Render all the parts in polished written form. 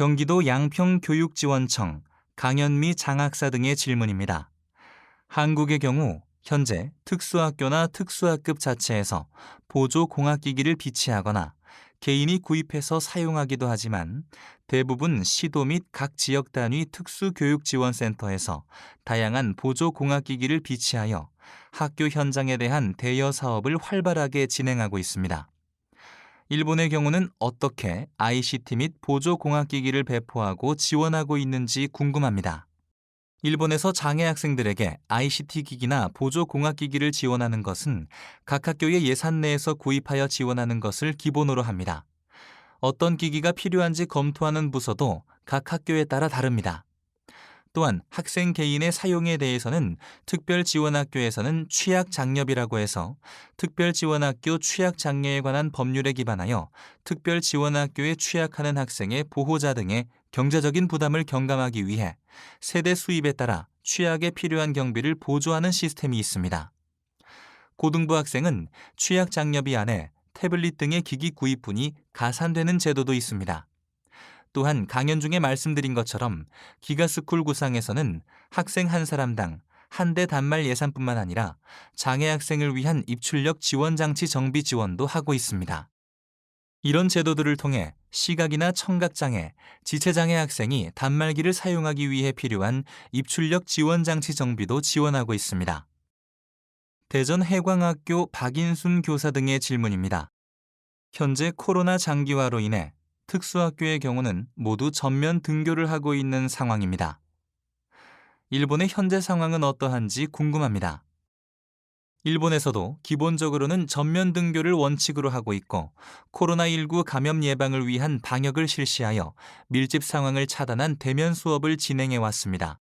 경기도 양평교육지원청, 강연미 장학사 등의 질문입니다. 한국의 경우 현재 특수학교나 특수학급 자체에서 보조공학기기를 비치하거나 개인이 구입해서 사용하기도 하지만 대부분 시도 및 각 지역 단위 특수교육지원센터에서 다양한 보조공학기기를 비치하여 학교 현장에 대한 대여 사업을 활발하게 진행하고 있습니다. 일본의 경우는 어떻게 ICT 및 보조공학기기를 배포하고 지원하고 있는지 궁금합니다. 일본에서 장애 학생들에게 ICT 기기나 보조공학기기를 지원하는 것은 각 학교의 예산 내에서 구입하여 지원하는 것을 기본으로 합니다. 어떤 기기가 필요한지 검토하는 부서도 각 학교에 따라 다릅니다. 또한 학생 개인의 사용에 대해서는 특별지원학교에서는 취약장렵이라고 해서 특별지원학교 취약장애에 관한 법률에 기반하여 특별지원학교에 취약하는 학생의 보호자 등의 경제적인 부담을 경감하기 위해 세대 수입에 따라 취약에 필요한 경비를 보조하는 시스템이 있습니다. 고등부 학생은 취약장렵이 안에 태블릿 등의 기기 구입분이 가산되는 제도도 있습니다. 또한 강연 중에 말씀드린 것처럼 기가스쿨 구상에서는 학생 한 사람당 한 대 단말 예산뿐만 아니라 장애 학생을 위한 입출력 지원장치 정비 지원도 하고 있습니다. 이런 제도들을 통해 시각이나 청각장애, 지체장애 학생이 단말기를 사용하기 위해 필요한 입출력 지원장치 정비도 지원하고 있습니다. 대전 해광학교 박인순 교사 등의 질문입니다. 현재 코로나 장기화로 인해 특수학교의 경우는 모두 전면 등교를 하고 있는 상황입니다. 일본의 현재 상황은 어떠한지 궁금합니다. 일본에서도 기본적으로는 전면 등교를 원칙으로 하고 있고 코로나19 감염 예방을 위한 방역을 실시하여 밀집 상황을 차단한 대면 수업을 진행해 왔습니다.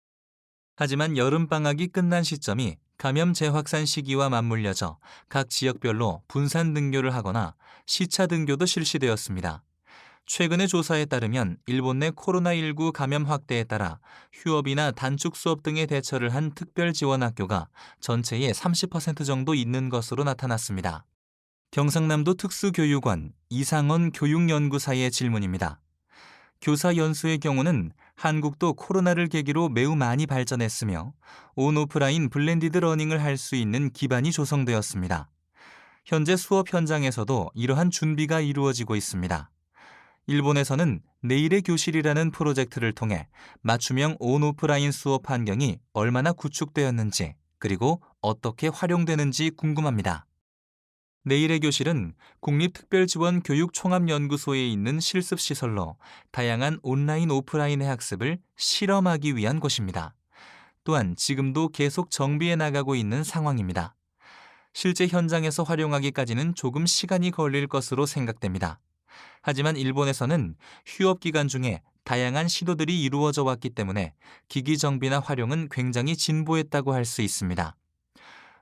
하지만 여름방학이 끝난 시점이 감염 재확산 시기와 맞물려져 각 지역별로 분산 등교를 하거나 시차 등교도 실시되었습니다. 최근의 조사에 따르면 일본 내 코로나19 감염 확대에 따라 휴업이나 단축 수업 등의 대처를 한 특별지원학교가 전체의 30% 정도 있는 것으로 나타났습니다. 경상남도 특수교육원 이상원 교육연구사의 질문입니다. 교사 연수의 경우는 한국도 코로나를 계기로 매우 많이 발전했으며 온오프라인 블렌디드 러닝을 할 수 있는 기반이 조성되었습니다. 현재 수업 현장에서도 이러한 준비가 이루어지고 있습니다. 일본에서는 내일의 교실이라는 프로젝트를 통해 맞춤형 온오프라인 수업 환경이 얼마나 구축되었는지 그리고 어떻게 활용되는지 궁금합니다. 내일의 교실은 국립특별지원교육총합연구소에 있는 실습시설로 다양한 온라인 오프라인의 학습을 실험하기 위한 곳입니다. 또한 지금도 계속 정비해 나가고 있는 상황입니다. 실제 현장에서 활용하기까지는 조금 시간이 걸릴 것으로 생각됩니다. 하지만 일본에서는 휴업 기간 중에 다양한 시도들이 이루어져 왔기 때문에 기기 정비나 활용은 굉장히 진보했다고 할 수 있습니다.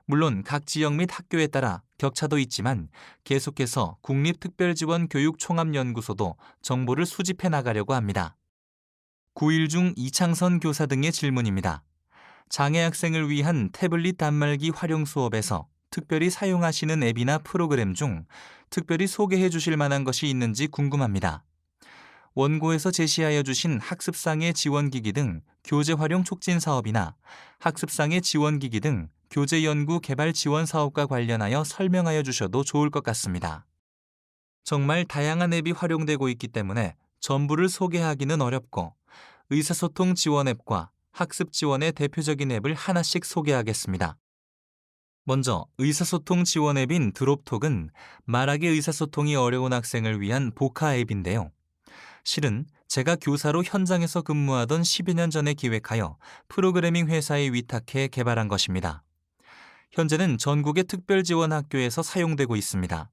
물론 각 지역 및 학교에 따라 격차도 있지만 계속해서 국립특별지원교육총합연구소도 정보를 수집해 나가려고 합니다. 9.1중 이창선 교사 등의 질문입니다. 장애 학생을 위한 태블릿 단말기 활용 수업에서 특별히 사용하시는 앱이나 프로그램 중 특별히 소개해 주실 만한 것이 있는지 궁금합니다. 원고에서 제시하여 주신 학습상의 지원기기 등 교재 활용 촉진 사업이나 학습상의 지원기기 등 교재 연구 개발 지원 사업과 관련하여 설명하여 주셔도 좋을 것 같습니다. 정말 다양한 앱이 활용되고 있기 때문에 전부를 소개하기는 어렵고 의사소통 지원 앱과 학습 지원의 대표적인 앱을 하나씩 소개하겠습니다. 먼저 의사소통 지원 앱인 드롭톡은 말하기 의사소통이 어려운 학생을 위한 보카 앱인데요. 실은 제가 교사로 현장에서 근무하던 10여 년 전에 기획하여 프로그래밍 회사에 위탁해 개발한 것입니다. 현재는 전국의 특별지원학교에서 사용되고 있습니다.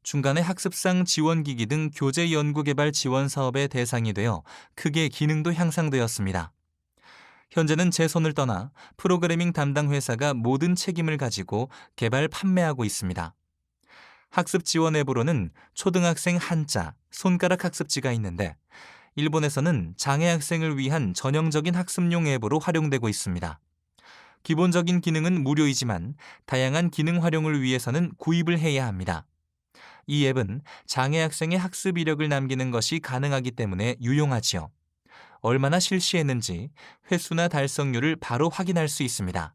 중간에 학습상 지원기기 등 교재 연구개발 지원 사업의 대상이 되어 크게 기능도 향상되었습니다. 현재는 제 손을 떠나 프로그래밍 담당 회사가 모든 책임을 가지고 개발 판매하고 있습니다. 학습 지원 앱으로는 초등학생 한자, 손가락 학습지가 있는데 일본에서는 장애 학생을 위한 전형적인 학습용 앱으로 활용되고 있습니다. 기본적인 기능은 무료이지만 다양한 기능 활용을 위해서는 구입을 해야 합니다. 이 앱은 장애 학생의 학습 이력을 남기는 것이 가능하기 때문에 유용하지요. 얼마나 실시했는지 횟수나 달성률을 바로 확인할 수 있습니다.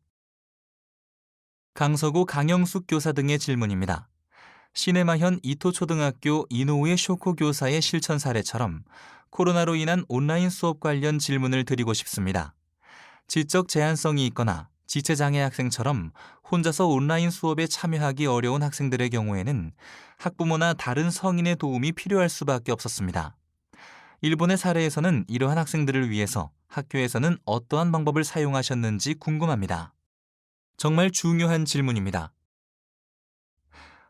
강서구 강영숙 교사 등의 질문입니다. 시내마현 이토초등학교 이노우의 쇼코 교사의 실천 사례처럼 코로나로 인한 온라인 수업 관련 질문을 드리고 싶습니다. 지적 제한성이 있거나 지체장애 학생처럼 혼자서 온라인 수업에 참여하기 어려운 학생들의 경우에는 학부모나 다른 성인의 도움이 필요할 수밖에 없었습니다. 일본의 사례에서는 이러한 학생들을 위해서 학교에서는 어떠한 방법을 사용하셨는지 궁금합니다. 정말 중요한 질문입니다.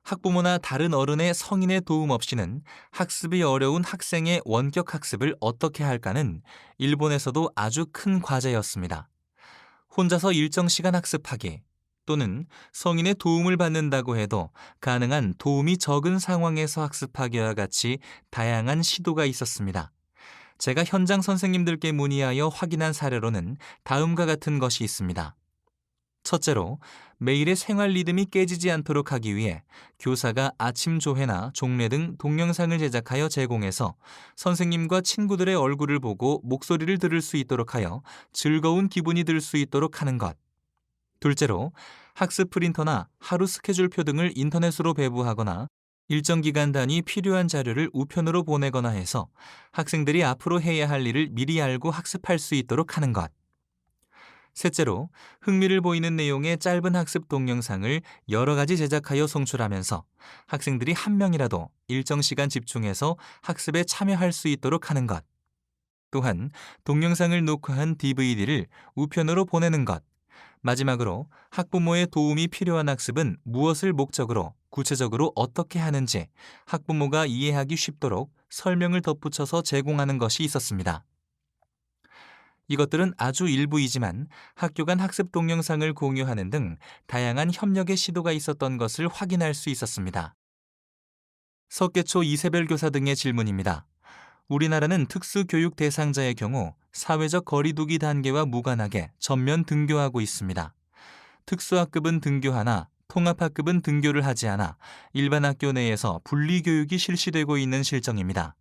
학부모나 다른 어른의 성인의 도움 없이는 학습이 어려운 학생의 원격 학습을 어떻게 할까는 일본에서도 아주 큰 과제였습니다. 혼자서 일정 시간 학습하기 또는 성인의 도움을 받는다고 해도 가능한 도움이 적은 상황에서 학습하기와 같이 다양한 시도가 있었습니다. 제가 현장 선생님들께 문의하여 확인한 사례로는 다음과 같은 것이 있습니다. 첫째로, 매일의 생활 리듬이 깨지지 않도록 하기 위해 교사가 아침 조회나 종례 등 동영상을 제작하여 제공해서 선생님과 친구들의 얼굴을 보고 목소리를 들을 수 있도록 하여 즐거운 기분이 들 수 있도록 하는 것. 둘째로, 학습 프린터나 하루 스케줄표 등을 인터넷으로 배부하거나 일정 기간 단위 필요한 자료를 우편으로 보내거나 해서 학생들이 앞으로 해야 할 일을 미리 알고 학습할 수 있도록 하는 것. 셋째로, 흥미를 보이는 내용의 짧은 학습 동영상을 여러 가지 제작하여 송출하면서 학생들이 한 명이라도 일정 시간 집중해서 학습에 참여할 수 있도록 하는 것. 또한 동영상을 녹화한 DVD를 우편으로 보내는 것. 마지막으로 학부모의 도움이 필요한 학습은 무엇을 목적으로 구체적으로 어떻게 하는지 학부모가 이해하기 쉽도록 설명을 덧붙여서 제공하는 것이 있었습니다. 이것들은 아주 일부이지만 학교 간 학습 동영상을 공유하는 등 다양한 협력의 시도가 있었던 것을 확인할 수 있었습니다. 석계초 이세별 교사 등의 질문입니다. 우리나라는 특수교육 대상자의 경우 사회적 거리두기 단계와 무관하게 전면 등교하고 있습니다. 특수학급은 등교하나 통합학급은 등교를 하지 않아 일반 학교 내에서 분리교육이 실시되고 있는 실정입니다.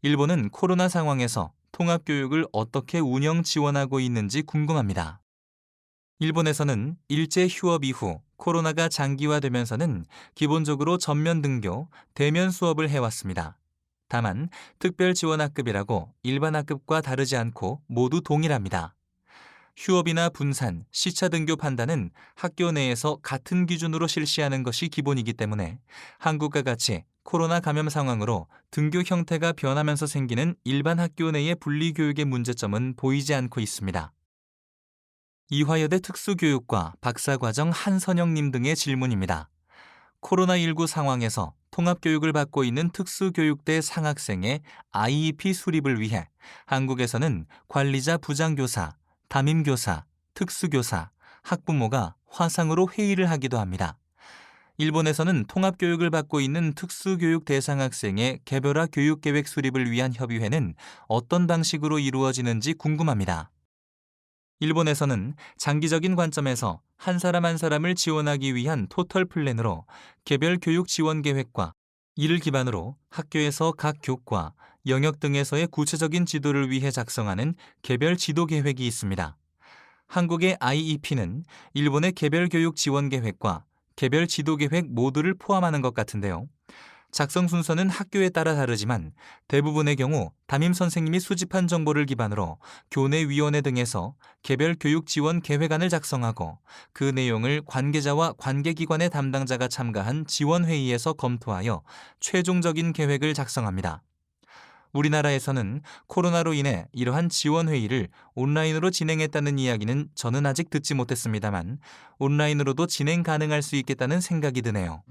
일본은 코로나 상황에서 통합교육을 어떻게 운영 지원하고 있는지 궁금합니다. 일본에서는 일제 휴업 이후 코로나가 장기화되면서는 기본적으로 전면 등교, 대면 수업을 해왔습니다. 다만 특별 지원 학급이라고 일반 학급과 다르지 않고 모두 동일합니다. 휴업이나 분산, 시차 등교 판단은 학교 내에서 같은 기준으로 실시하는 것이 기본이기 때문에 한국과 같이 코로나 감염 상황으로 등교 형태가 변하면서 생기는 일반 학교 내의 분리교육의 문제점은 보이지 않고 있습니다. 이화여대 특수교육과 박사과정 한선영님 등의 질문입니다. 코로나19 상황에서 통합교육을 받고 있는 특수교육대 상학생의 IEP 수립을 위해 한국에서는 관리자 부장교사, 담임교사, 특수교사, 학부모가 화상으로 회의를 하기도 합니다. 일본에서는 통합교육을 받고 있는 특수교육 대상 학생의 개별화 교육계획 수립을 위한 협의회는 어떤 방식으로 이루어지는지 궁금합니다. 일본에서는 장기적인 관점에서 한 사람 한 사람을 지원하기 위한 토털 플랜으로 개별 교육 지원 계획과 이를 기반으로 학교에서 각 교과, 영역 등에서의 구체적인 지도를 위해 작성하는 개별 지도 계획이 있습니다. 한국의 IEP는 일본의 개별 교육 지원 계획과 개별 지도 계획 모두를 포함하는 것 같은데요. 작성 순서는 학교에 따라 다르지만 대부분의 경우 담임 선생님이 수집한 정보를 기반으로 교내위원회 등에서 개별 교육 지원 계획안을 작성하고 그 내용을 관계자와 관계기관의 담당자가 참가한 지원회의에서 검토하여 최종적인 계획을 작성합니다. 우리나라에서는 코로나로 인해 이러한 지원회의를 온라인으로 진행했다는 이야기는 저는 아직 듣지 못했습니다만 온라인으로도 진행 가능할 수 있겠다는 생각이 드네요.